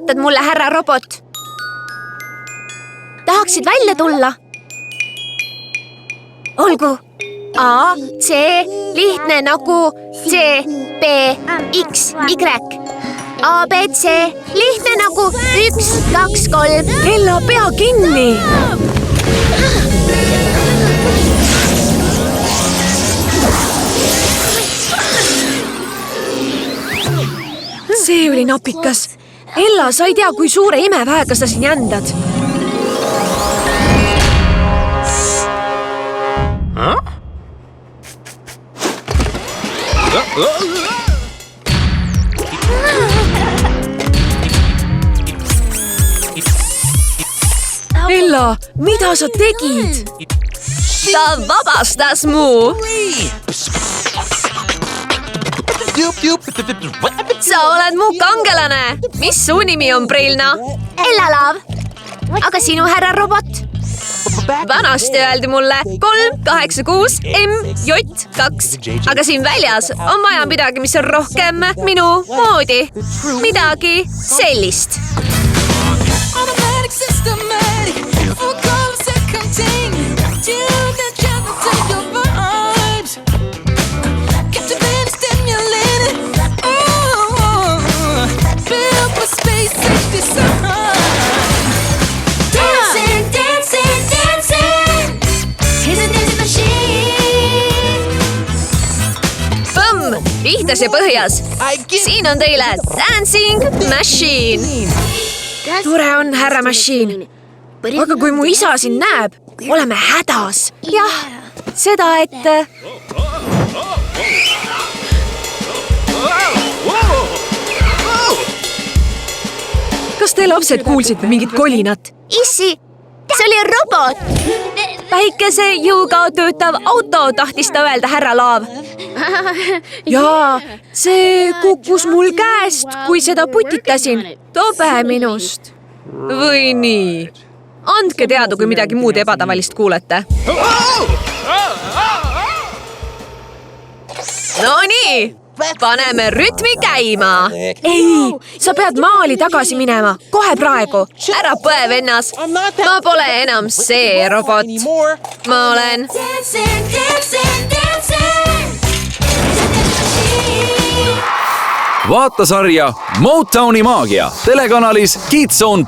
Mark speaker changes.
Speaker 1: seletad mulle, härra robot? Tahaksid välja tulla? Olgu. A, C, lihtne nagu C, B, X, Y. A, B, C, lihtne nagu 1, 2, 3.
Speaker 2: Ella, pea kinni! See oli napikas. Ella, sa ei tea, kui suure imeväega sa siin jändad. Ella, mida sa tegid?
Speaker 1: Ta vabastas mu. Sa oled mu kangelane. Mis su nimi on, Prilna? Ella Laav. Aga sinu, härra robot? Vanasti öeldi mulle 386 MJ2. Aga siin väljas on vaja midagi, mis on rohkem minu moodi. Midagi sellist. Pihtas ja põhjas. Siin on teile Dancing Machine.
Speaker 2: Tore on, härra Machine. Aga kui mu isa siin näeb, oleme hädas.
Speaker 1: Jah, seda, et...
Speaker 2: Kas te lapsed kuulsite mingit kolinat?
Speaker 1: Issi, see oli robot. Väikese jõuga töötav auto, tahtis ta öelda, härra Laav.
Speaker 2: Jaa, see kukkus mul käest, kui seda putitasin. Tobe minust.
Speaker 1: Või nii? Andke teada, kui midagi muud ebatavalist kuulete. No nii, paneme rütmi käima.
Speaker 2: Ei, sa pead maali tagasi minema, kohe praegu.
Speaker 1: Ära põe, vennas. Ma pole enam see robot. Ma olen...
Speaker 3: Vaata sarja Motowni maagia telekanalis Kids Zone+.